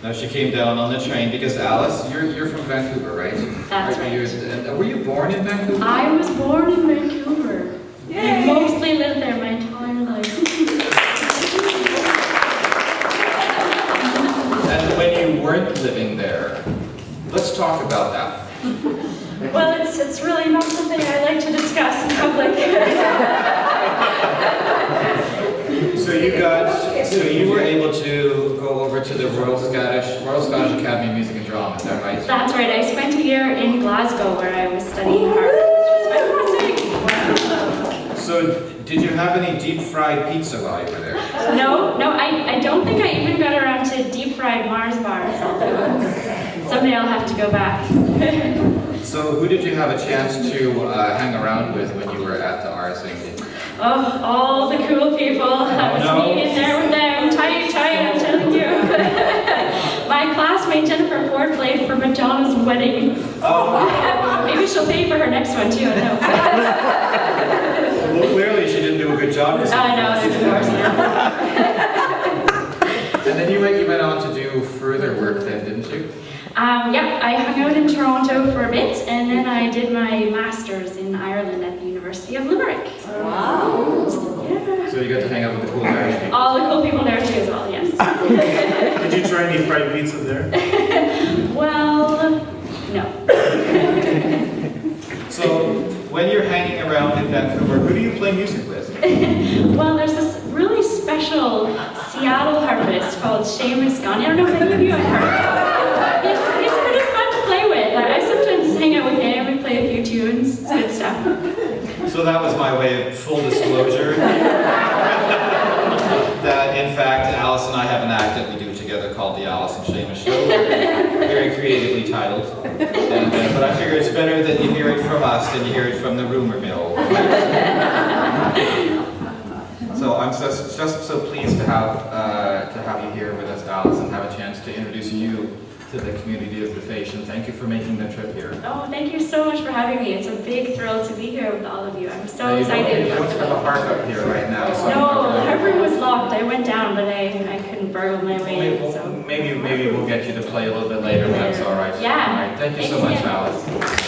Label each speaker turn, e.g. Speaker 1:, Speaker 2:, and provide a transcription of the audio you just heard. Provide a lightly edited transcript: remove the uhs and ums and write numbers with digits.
Speaker 1: Now she came down on the train because Alice, you're from Vancouver, right?
Speaker 2: That's right.
Speaker 1: Were you born in Vancouver?
Speaker 2: I was born in Vancouver. I mostly lived there my entire life.
Speaker 1: And when you weren't living there, let's talk about that.
Speaker 2: Well, it's really not something I like to discuss in public.
Speaker 1: So you were able to go over to the Royal Scottish Academy of Music and Drama, is that right?
Speaker 2: That's right. I spent a year in Glasgow where I was studying harp, which was fantastic.
Speaker 1: So did you have any deep fried pizza while you were there?
Speaker 2: No, I don't think I even got around to deep fried Mars bars. Someday I'll have to go back.
Speaker 1: So who did you have a chance to hang around with when you were at the RSA?
Speaker 2: Oh, all the cool people. I was me in there with them, tight, I'm telling you. My classmate Jennifer Ford played for Madonna's wedding.
Speaker 1: Oh.
Speaker 2: Maybe she'll pay for her next one too, I know.
Speaker 1: Well, clearly she didn't do a good job this
Speaker 2: I know, they're divorced now.
Speaker 1: And then you went on to do further work then, didn't you?
Speaker 2: Yeah, I hung out in Toronto for a bit, and then I did my master's in Ireland at the University of Limerick.
Speaker 3: Wow.
Speaker 2: Yeah.
Speaker 1: So you got to hang out with the cool Irish people?
Speaker 2: All the cool people there too as well, yes.
Speaker 4: Did you try any fried pizza there?
Speaker 2: Well, no.
Speaker 1: So when you're hanging around in Vancouver, who do you play music with?
Speaker 2: Well, there's this really special Seattle harpist called Seamus Gunn. I don't know if any of you have heard. He's pretty fun to play with. I sometimes hang out with him and play a few tunes. It's good stuff.
Speaker 1: So that was my way of full disclosure. That in fact, Alice and I have an act that we do together called the Alice and Seamus Show. Very creatively titled. But I figure it's better that you hear it from us than you hear it from the rumor mill. So I'm just so pleased to have you here with us, Alice, and have a chance to introduce you to the community of the Féis, and thank you for making the trip here.
Speaker 2: Oh, thank you so much for having me. It's a big thrill to be here with all of you. I'm so
Speaker 1: Now,
Speaker 2: excited.
Speaker 1: You don't have a harp up here right now. So
Speaker 2: No, the harp room was locked. I went down, but I couldn't burgle my way in. So.
Speaker 1: Maybe we'll get you to play a little bit later, but that's all right.
Speaker 2: Yeah.
Speaker 1: All right. Thank you so
Speaker 2: Thanks
Speaker 1: much,
Speaker 2: again.
Speaker 1: Alice.